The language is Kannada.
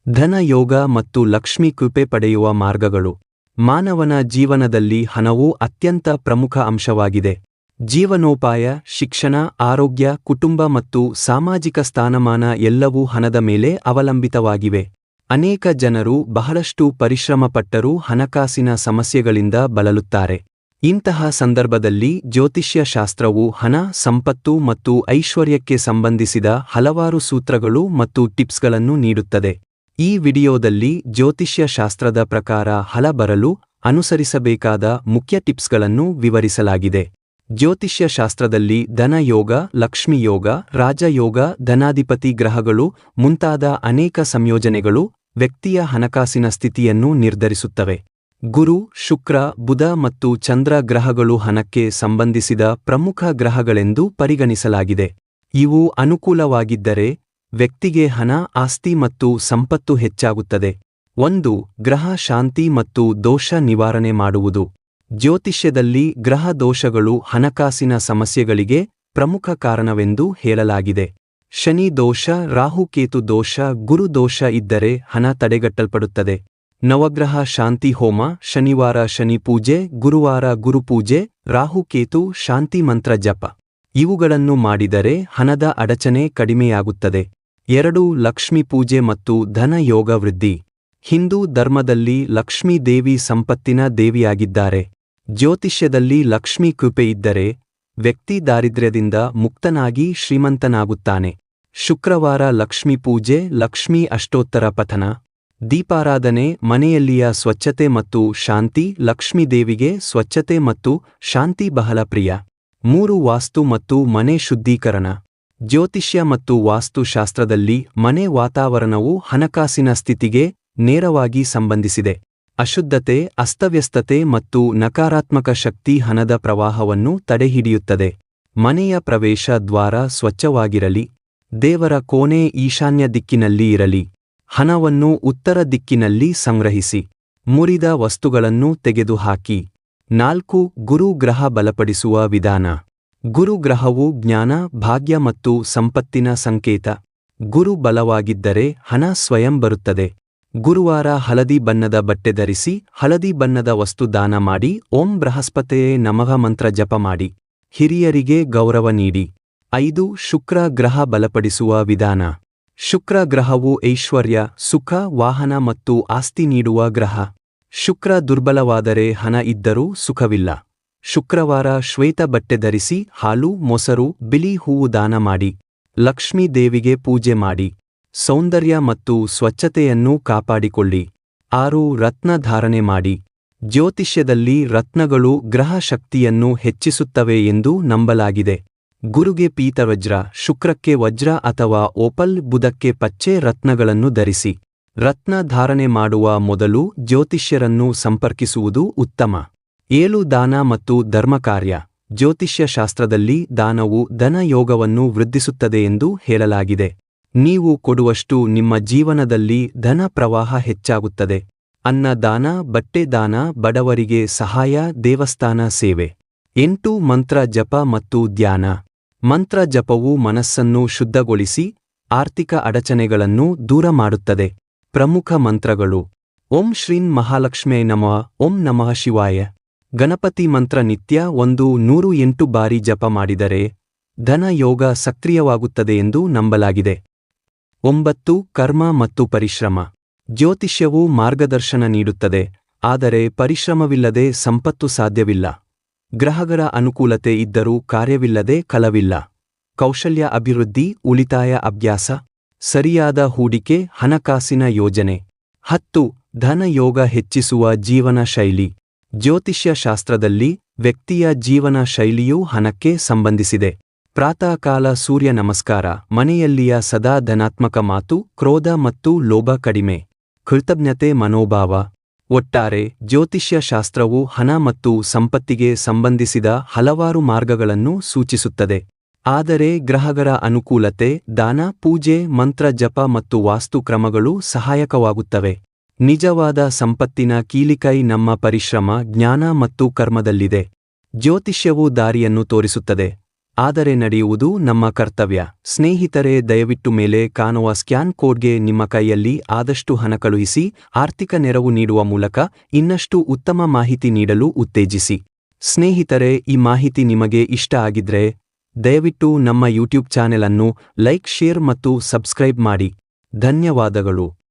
ಧನ ಯೋಗ ಮತ್ತು ಲಕ್ಷ್ಮಿ ಕೃಪೆ ಪಡೆಯುವ ಮಾರ್ಗಗಳು. ಮಾನವನ ಜೀವನದಲ್ಲಿ ಹಣವು ಅತ್ಯಂತ ಪ್ರಮುಖ ಅಂಶವಾಗಿದೆ. ಜೀವನೋಪಾಯ, ಶಿಕ್ಷಣ, ಆರೋಗ್ಯ, ಕುಟುಂಬ ಮತ್ತು ಸಾಮಾಜಿಕ ಸ್ಥಾನಮಾನ ಎಲ್ಲವೂ ಹಣದ ಮೇಲೆ ಅವಲಂಬಿತವಾಗಿವೆ. ಅನೇಕ ಜನರು ಬಹಳಷ್ಟು ಪರಿಶ್ರಮ ಪಟ್ಟರೂ ಹಣಕಾಸಿನ ಸಮಸ್ಯೆಗಳಿಂದ ಬಳಲುತ್ತಾರೆ. ಇಂತಹ ಸಂದರ್ಭದಲ್ಲಿ ಜ್ಯೋತಿಷ್ಯ ಶಾಸ್ತ್ರವು ಹಣ, ಸಂಪತ್ತು ಮತ್ತು ಐಶ್ವರ್ಯಕ್ಕೆ ಸಂಬಂಧಿಸಿದ ಹಲವಾರು ಸೂತ್ರಗಳು ಮತ್ತು ಟಿಪ್ಸ್ಗಳನ್ನು ನೀಡುತ್ತದೆ. ಈ ವಿಡಿಯೋದಲ್ಲಿ ಜ್ಯೋತಿಷ್ಯ ಶಾಸ್ತ್ರದ ಪ್ರಕಾರ ಹಣ ಬರಲು ಅನುಸರಿಸಬೇಕಾದ ಮುಖ್ಯ ಟಿಪ್ಸ್ಗಳನ್ನು ವಿವರಿಸಲಾಗಿದೆ. ಜ್ಯೋತಿಷ್ಯ ಶಾಸ್ತ್ರದಲ್ಲಿ ಧನ ಯೋಗ, ಲಕ್ಷ್ಮಿ ಯೋಗ, ರಾಜಯೋಗ, ಧನಾಧಿಪತಿ ಗ್ರಹಗಳು ಮುಂತಾದ ಅನೇಕ ಸಂಯೋಜನೆಗಳು ವ್ಯಕ್ತಿಯ ಹಣಕಾಸಿನ ಸ್ಥಿತಿಯನ್ನು ನಿರ್ಧರಿಸುತ್ತವೆ. ಗುರು, ಶುಕ್ರ, ಬುಧ ಮತ್ತು ಚಂದ್ರ ಗ್ರಹಗಳು ಹಣಕ್ಕೆ ಸಂಬಂಧಿಸಿದ ಪ್ರಮುಖ ಗ್ರಹಗಳೆಂದು ಪರಿಗಣಿಸಲಾಗಿದೆ. ಇವು ಅನುಕೂಲವಾಗಿದ್ದರೆ ವ್ಯಕ್ತಿಗೆ ಹಣ, ಆಸ್ತಿ ಮತ್ತು ಸಂಪತ್ತು ಹೆಚ್ಚಾಗುತ್ತದೆ. 1. ಗ್ರಹ ಶಾಂತಿ ಮತ್ತು ದೋಷ ನಿವಾರಣೆ ಮಾಡುವುದು. ಜ್ಯೋತಿಷ್ಯದಲ್ಲಿ ಗ್ರಹ ದೋಷಗಳು ಹಣಕಾಸಿನ ಸಮಸ್ಯೆಗಳಿಗೆ ಪ್ರಮುಖ ಕಾರಣವೆಂದು ಹೇಳಲಾಗಿದೆ. ಶನಿ ದೋಷ, ರಾಹುಕೇತು ದೋಷ, ಗುರು ದೋಷ ಇದ್ದರೆ ಹಣ ತಡೆಗಟ್ಟಲ್ಪಡುತ್ತದೆ. ನವಗ್ರಹ ಶಾಂತಿ ಹೋಮ, ಶನಿವಾರ ಶನಿ ಪೂಜೆ, ಗುರುವಾರ ಗುರುಪೂಜೆ, ರಾಹುಕೇತು ಶಾಂತಿ ಮಂತ್ರ ಜಪ ಇವುಗಳನ್ನು ಮಾಡಿದರೆ ಹಣದ ಅಡಚಣೆ ಕಡಿಮೆಯಾಗುತ್ತದೆ. 2. ಲಕ್ಷ್ಮಿ ಪೂಜೆ ಮತ್ತು ಧನ ಯೋಗ ವೃದ್ಧಿ. ಹಿಂದೂ ಧರ್ಮದಲ್ಲಿ ಲಕ್ಷ್ಮೀ ದೇವಿ ಸಂಪತ್ತಿನ ದೇವಿಯಾಗಿದ್ದಾರೆ. ಜ್ಯೋತಿಷ್ಯದಲ್ಲಿ ಲಕ್ಷ್ಮೀ ಕೃಪೆ ಇದ್ದರೆ ವ್ಯಕ್ತಿ ದಾರಿದ್ರ್ಯದಿಂದ ಮುಕ್ತನಾಗಿ ಶ್ರೀಮಂತನಾಗುತ್ತಾನೆ. ಶುಕ್ರವಾರ ಲಕ್ಷ್ಮೀ ಪೂಜೆ, ಲಕ್ಷ್ಮೀ ಅಷ್ಟೋತ್ತರ ಪಠನ, ದೀಪಾರಾಧನೆ, ಮನೆಯಲ್ಲಿಯ ಸ್ವಚ್ಛತೆ ಮತ್ತು ಶಾಂತಿ. ಲಕ್ಷ್ಮೀ ದೇವಿಗೆ ಸ್ವಚ್ಛತೆ ಮತ್ತು ಶಾಂತಿ ಬಹಳ ಪ್ರಿಯ. 3. ವಾಸ್ತು ಮತ್ತು ಮನೆ ಶುದ್ಧೀಕರಣ. ಜ್ಯೋತಿಷ್ಯ ಮತ್ತು ವಾಸ್ತುಶಾಸ್ತ್ರದಲ್ಲಿ ಮನೆ ವಾತಾವರಣವು ಹಣಕಾಸಿನ ಸ್ಥಿತಿಗೆ ನೇರವಾಗಿ ಸಂಬಂಧಿಸಿದೆ. ಅಶುದ್ಧತೆ, ಅಸ್ತವ್ಯಸ್ತತೆ ಮತ್ತು ನಕಾರಾತ್ಮಕ ಶಕ್ತಿ ಹಣದ ಪ್ರವಾಹವನ್ನು ತಡೆಹಿಡಿಯುತ್ತದೆ. ಮನೆಯ ಪ್ರವೇಶ ದ್ವಾರ ಸ್ವಚ್ಛವಾಗಿರಲಿ. ದೇವರ ಕೋಣೆ ಈಶಾನ್ಯ ದಿಕ್ಕಿನಲ್ಲಿ ಇರಲಿ. ಹಣವನ್ನು ಉತ್ತರ ದಿಕ್ಕಿನಲ್ಲಿ ಸಂಗ್ರಹಿಸಿ. ಮುರಿದ ವಸ್ತುಗಳನ್ನು ತೆಗೆದುಹಾಕಿ. 4. ಗುರು ಗ್ರಹ ಬಲಪಡಿಸುವ ವಿಧಾನ. ಗುರು ಗ್ರಹವು ಜ್ಞಾನ, ಭಾಗ್ಯ ಮತ್ತು ಸಂಪತ್ತಿನ ಸಂಕೇತ. ಗುರು ಬಲವಾಗಿದ್ದರೆ ಹಣ ಸ್ವಯಂ ಬರುತ್ತದೆ. ಗುರುವಾರ ಹಳದಿ ಬಣ್ಣದ ಬಟ್ಟೆ ಧರಿಸಿ ಹಳದಿ ಬಣ್ಣದ ವಸ್ತು ದಾನ ಮಾಡಿ ಓಂ ಬೃಹಸ್ಪತಿಯೇ ನಮಃ ಮಂತ್ರ ಜಪ ಮಾಡಿ. ಹಿರಿಯರಿಗೆ ಗೌರವ ನೀಡಿ. 5. ಶುಕ್ರ ಗ್ರಹ ಬಲಪಡಿಸುವ ವಿಧಾನ. ಶುಕ್ರ ಗ್ರಹವು ಐಶ್ವರ್ಯ, ಸುಖ, ವಾಹನ ಮತ್ತು ಆಸ್ತಿ ನೀಡುವ ಗ್ರಹ. ಶುಕ್ರ ದುರ್ಬಲವಾದರೆ ಹಣ ಇದ್ದರೂ ಸುಖವಿಲ್ಲ. ಶುಕ್ರವಾರ ಶ್ವೇತ ಬಟ್ಟೆ ಧರಿಸಿ ಹಾಲು, ಮೊಸರು, ಬಿಳಿ ಹೂವು ದಾನ ಮಾಡಿ. ಲಕ್ಷ್ಮೀ ದೇವಿಗೆ ಪೂಜೆ ಮಾಡಿ. ಸೌಂದರ್ಯ ಮತ್ತು ಸ್ವಚ್ಛತೆಯನ್ನು ಕಾಪಾಡಿಕೊಳ್ಳಿ. 6. ರತ್ನ ಧಾರಣೆ ಮಾಡಿ. ಜ್ಯೋತಿಷ್ಯದಲ್ಲಿ ರತ್ನಗಳು ಗ್ರಹ ಶಕ್ತಿಯನ್ನು ಹೆಚ್ಚಿಸುತ್ತವೆ ಎಂದು ನಂಬಲಾಗಿದೆ. ಗುರುಗೆ ಪೀತವಜ್ರ, ಶುಕ್ರಕ್ಕೆ ವಜ್ರ ಅಥವಾ ಓಪಲ್, ಬುಧಕ್ಕೆ ಪಚ್ಚೆ ರತ್ನಗಳನ್ನು ಧರಿಸಿ. ರತ್ನ ಧಾರಣೆ ಮಾಡುವ ಮೊದಲು ಜ್ಯೋತಿಷ್ಯರನ್ನು ಸಂಪರ್ಕಿಸುವುದು ಉತ್ತಮ. 7. ದಾನ ಮತ್ತು ಧರ್ಮಕಾರ್ಯ. ಜ್ಯೋತಿಷ್ಯ ಶಾಸ್ತ್ರದಲ್ಲಿ ದಾನವು ಧನ ಯೋಗವನ್ನು ವೃದ್ಧಿಸುತ್ತದೆ ಎಂದು ಹೇಳಲಾಗಿದೆ. ನೀವು ಕೊಡುವಷ್ಟು ನಿಮ್ಮ ಜೀವನದಲ್ಲಿ ಧನ ಪ್ರವಾಹ ಹೆಚ್ಚಾಗುತ್ತದೆ. ಅನ್ನ ದಾನ, ಬಟ್ಟೆ ದಾನ, ಬಡವರಿಗೆ ಸಹಾಯ, ದೇವಸ್ಥಾನ ಸೇವೆ. 8. ಮಂತ್ರ ಜಪ ಮತ್ತು ಧ್ಯಾನ. ಮಂತ್ರ ಜಪವು ಮನಸ್ಸನ್ನು ಶುದ್ಧಗೊಳಿಸಿ ಆರ್ಥಿಕ ಅಡಚಣೆಗಳನ್ನು ದೂರ ಮಾಡುತ್ತದೆ. ಪ್ರಮುಖ ಮಂತ್ರಗಳು: ಓಂ ಶ್ರೀಂ ಮಹಾಲಕ್ಷ್ಮ್ಯೈ ನಮಃ, ಓಂ ನಮಃ ಶಿವಾಯ. ಗಣಪತಿ ಮಂತ್ರ ನಿತ್ಯ 108 ಬಾರಿ ಜಪ ಮಾಡಿದರೆ ಧನ ಯೋಗ ಸಕ್ರಿಯವಾಗುತ್ತದೆ ಎಂದು ನಂಬಲಾಗಿದೆ. 9. ಕರ್ಮ ಮತ್ತು ಪರಿಶ್ರಮ. ಜ್ಯೋತಿಷ್ಯವು ಮಾರ್ಗದರ್ಶನ ನೀಡುತ್ತದೆ, ಆದರೆ ಪರಿಶ್ರಮವಿಲ್ಲದೆ ಸಂಪತ್ತು ಸಾಧ್ಯವಿಲ್ಲ. ಗ್ರಹಗಳ ಅನುಕೂಲತೆ ಇದ್ದರೂ ಕಾರ್ಯವಿಲ್ಲದೆ ಫಲವಿಲ್ಲ. ಕೌಶಲ್ಯ ಅಭಿವೃದ್ಧಿ, ಉಳಿತಾಯ ಅಭ್ಯಾಸ, ಸರಿಯಾದ ಹೂಡಿಕೆ, ಹಣಕಾಸಿನ ಯೋಜನೆ. 10. ಧನ ಯೋಗ ಹೆಚ್ಚಿಸುವ ಜೀವನ ಶೈಲಿ. ಜ್ಯೋತಿಷ್ಯ ಶಾಸ್ತ್ರದಲ್ಲಿ ವ್ಯಕ್ತಿಯ ಜೀವನ ಶೈಲಿಯೂ ಹಣಕ್ಕೆ ಸಂಬಂಧಿಸಿದೆ. ಪ್ರಾತಃಕಾಲ ಸೂರ್ಯ ನಮಸ್ಕಾರ, ಮನೆಯಲ್ಲಿಯ ಸದಾ ಧನಾತ್ಮಕ ಮಾತು, ಕ್ರೋಧ ಮತ್ತು ಲೋಭ ಕಡಿಮೆ, ಕೃತಜ್ಞತೆ ಮನೋಭಾವ. ಒಟ್ಟಾರೆ ಜ್ಯೋತಿಷ್ಯ ಶಾಸ್ತ್ರವು ಹಣ ಮತ್ತು ಸಂಪತ್ತಿಗೆ ಸಂಬಂಧಿಸಿದ ಹಲವಾರು ಮಾರ್ಗಗಳನ್ನು ಸೂಚಿಸುತ್ತದೆ. ಆದರೆ ಗ್ರಹಗಳ ಅನುಕೂಲತೆ, ದಾನ, ಪೂಜೆ, ಮಂತ್ರ ಜಪ ಮತ್ತು ವಾಸ್ತು ಕ್ರಮಗಳು ಸಹಾಯಕವಾಗುತ್ತವೆ. ನಿಜವಾದ ಸಂಪತ್ತಿನ ಕೀಲಿಕೈ ನಮ್ಮ ಪರಿಶ್ರಮ, ಜ್ಞಾನ ಮತ್ತು ಕರ್ಮದಲ್ಲಿದೆ. ಜ್ಯೋತಿಷ್ಯವು ದಾರಿಯನ್ನು ತೋರಿಸುತ್ತದೆ, ಆದರೆ ನಡೆಯುವುದು ನಮ್ಮ ಕರ್ತವ್ಯ. ಸ್ನೇಹಿತರೆ, ದಯವಿಟ್ಟು ಮೇಲೆ ಕಾಣುವ ಸ್ಕ್ಯಾನ್ ಕೋಡ್ಗೆ ನಿಮ್ಮ ಕೈಯಲ್ಲಿ ಆದಷ್ಟು ಹಣ ಕಳುಹಿಸಿ ಆರ್ಥಿಕ ನೆರವು ನೀಡುವ ಮೂಲಕ ಇನ್ನಷ್ಟು ಉತ್ತಮ ಮಾಹಿತಿ ನೀಡಲು ಉತ್ತೇಜಿಸಿ. ಸ್ನೇಹಿತರೆ, ಈ ಮಾಹಿತಿ ನಿಮಗೆ ಇಷ್ಟ ಆಗಿದ್ರೆ ದಯವಿಟ್ಟು ನಮ್ಮ ಯೂಟ್ಯೂಬ್ ಚಾನೆಲ್ ಅನ್ನು ಲೈಕ್, ಶೇರ್ ಮತ್ತು ಸಬ್ಸ್ಕ್ರೈಬ್ ಮಾಡಿ. ಧನ್ಯವಾದಗಳು.